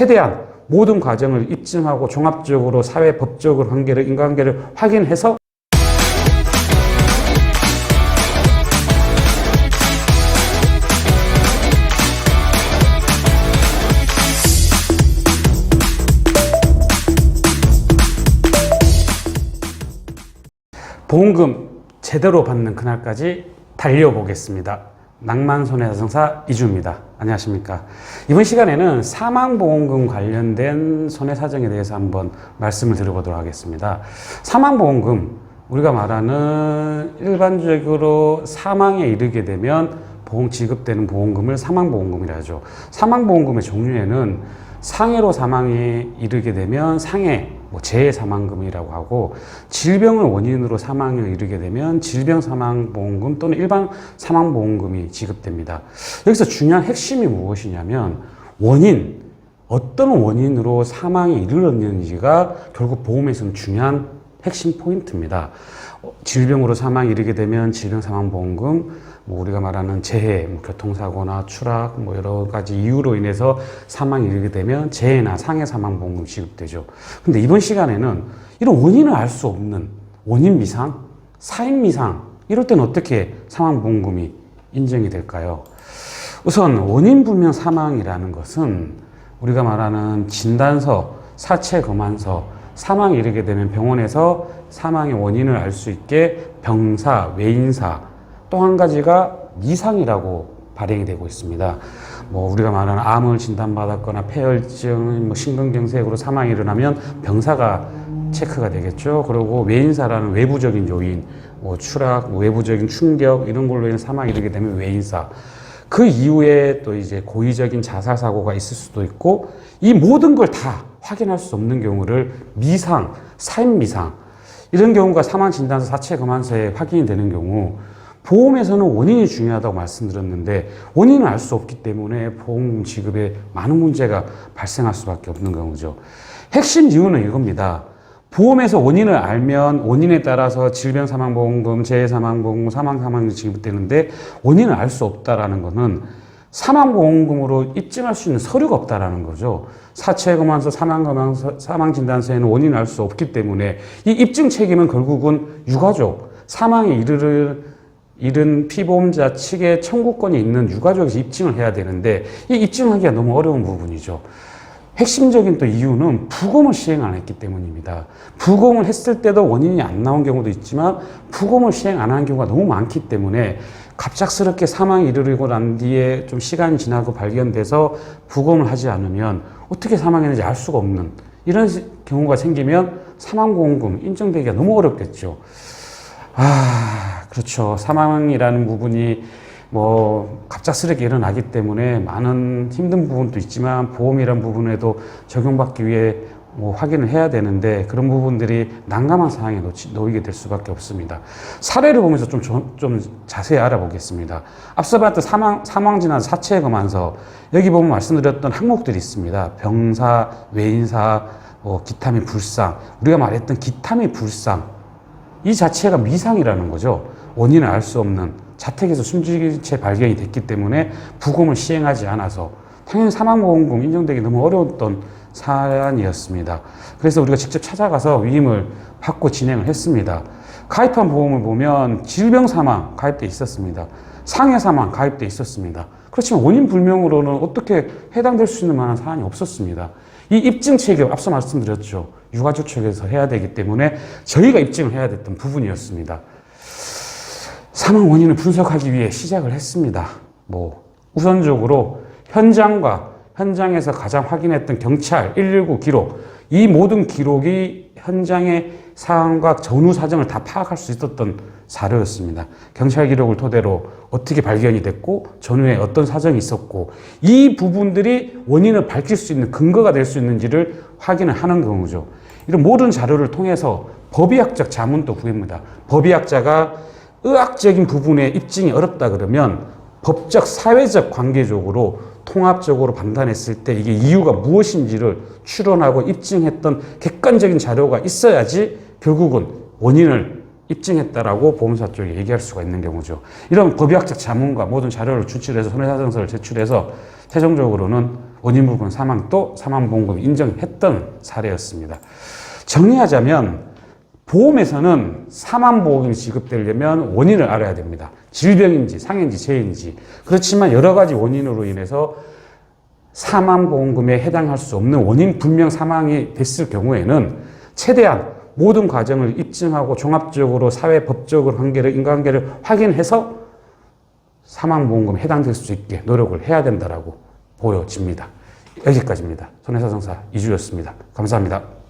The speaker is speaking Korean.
최대한 모든 과정을 입증하고 종합적으로 사회 법적으로 관계를, 인과관계를 확인해서 보험금 제대로 받는 그날까지 달려보겠습니다. 낭만손해자동사 이주입니다. 안녕하십니까. 이번 시간에는 사망보험금 관련된 손해사정에 대해서 한번 말씀을 드려보도록 하겠습니다. 사망보험금, 우리가 말하는 일반적으로 사망에 이르게 되면 지급되는 보험금을 사망보험금이라 하죠. 사망보험금의 종류에는 상해로 사망에 이르게 되면 상해, 재해사망금이라고 하고, 질병을 원인으로 사망에 이르게 되면 질병사망보험금 또는 일반 사망보험금이 지급됩니다. 여기서 중요한 핵심이 무엇이냐면 어떤 원인으로 사망에 이르렀는지가 결국 보험에서는 중요한 핵심 포인트입니다. 질병으로 사망에 이르게 되면 질병사망보험금, 우리가 말하는 재해, 교통사고나 추락, 여러 가지 이유로 인해서 사망에 이르게 되면 재해나 상해사망보험금 지급되죠. 근데 이번 시간에는 이런 원인을 알 수 없는 원인 미상, 사인 미상, 이럴 때는 어떻게 사망보험금이 인정이 될까요? 우선 원인 불명 사망이라는 것은 우리가 말하는 진단서, 사체 검안서, 사망에 이르게 되면 병원에서 사망의 원인을 알 수 있게 병사, 외인사, 또 한 가지가 미상이라고 발행이 되고 있습니다. 우리가 말하는 암을 진단받았거나 폐혈증, 심근경색으로 사망이 일어나면 병사가 체크가 되겠죠. 그리고 외인사라는 외부적인 요인, 추락, 외부적인 충격 이런 걸로 인해 사망이 이르게 되면 외인사. 그 이후에 또 이제 고의적인 자살 사고가 있을 수도 있고, 이 모든 걸 다 확인할 수 없는 경우를 미상, 사인미상, 이런 경우가 사망진단서 사체검안서에 확인이 되는 경우, 보험에서는 원인이 중요하다고 말씀드렸는데 원인을 알 수 없기 때문에 보험금 지급에 많은 문제가 발생할 수밖에 없는 경우죠. 핵심 이유는 이겁니다. 보험에서 원인을 알면 원인에 따라서 질병사망보험금, 재해사망보험금, 사망사망이 지급되는데 원인을 알 수 없다라는 것은 사망보험금으로 입증할 수 있는 서류가 없다라는 거죠. 사체검안서, 사망검안서, 사망진단서에는 원인을 알 수 없기 때문에 이 입증 책임은 결국은 유가족, 사망에 이른 피보험자 측의 청구권이 있는 유가족에서 입증을 해야 되는데 이 입증하기가 너무 어려운 부분이죠. 핵심적인 또 이유는 부검을 시행 안 했기 때문입니다. 부검을 했을 때도 원인이 안 나온 경우도 있지만 부검을 시행 안 한 경우가 너무 많기 때문에 갑작스럽게 사망에 이르고 난 뒤에 좀 시간이 지나고 발견돼서 부검을 하지 않으면 어떻게 사망했는지 알 수가 없는 이런 경우가 생기면 사망보험금 인정되기가 너무 어렵겠죠. 그렇죠. 사망이라는 부분이 갑작스럽게 일어나기 때문에 많은 힘든 부분도 있지만 보험이라는 부분에도 적용받기 위해 확인을 해야 되는데 그런 부분들이 난감한 상황에 놓이게 될 수밖에 없습니다. 사례를 보면서 좀 자세히 알아보겠습니다. 앞서 봤던 사망진단 사체검안서, 여기 보면 말씀드렸던 항목들이 있습니다. 병사, 외인사, 기타 및 불상, 우리가 말했던 기타 및 불상, 이 자체가 미상이라는 거죠. 원인을 알 수 없는 자택에서 숨진 채 발견이 됐기 때문에 부검을 시행하지 않아서 당연히 사망보험금 인정되기 너무 어려웠던 사안이었습니다. 그래서 우리가 직접 찾아가서 위임을 받고 진행을 했습니다. 가입한 보험을 보면 질병사망 가입돼 있었습니다. 상해사망 가입돼 있었습니다. 그렇지만 원인 불명으로는 어떻게 해당될 수 있는 만한 사안이 없었습니다. 이 입증 책임, 앞서 말씀드렸죠. 유가족 측에서 해야 되기 때문에 저희가 입증을 해야 됐던 부분이었습니다. 사망 원인을 분석하기 위해 시작을 했습니다. 우선적으로 현장에서 가장 확인했던 경찰 119 기록, 이 모든 기록이 현장의 상황과 전후 사정을 다 파악할 수 있었던 자료였습니다. 경찰 기록을 토대로 어떻게 발견이 됐고 전후에 어떤 사정이 있었고 이 부분들이 원인을 밝힐 수 있는 근거가 될 수 있는지를 확인을 하는 경우죠. 이런 모든 자료를 통해서 법의학적 자문도 구합니다. 법의학자가 의학적인 부분에 입증이 어렵다 그러면 법적, 사회적 관계적으로 통합적으로 판단했을 때 이게 이유가 무엇인지를 추론하고 입증했던 객관적인 자료가 있어야지 결국은 원인을 입증했다라고 보험사 쪽에 얘기할 수가 있는 경우죠. 이런 법의학적 자문과 모든 자료를 추출해서 손해사정서를 제출해서 최종적으로는 원인 불구는 사망도 사망보험금이 인정했던 사례였습니다. 정리하자면 보험에서는 사망보험이 지급되려면 원인을 알아야 됩니다. 질병인지 상해인지 재해인지. 그렇지만 여러 가지 원인으로 인해서 사망보험금에 해당할 수 없는 원인 불명 사망이 됐을 경우에는 최대한 모든 과정을 입증하고 종합적으로 사회 법적으로 관계를 인과관계를 확인해서 사망보험금에 해당될 수 있게 노력을 해야 된다라고 보여집니다. 여기까지입니다. 손해사정사 이주였습니다. 감사합니다.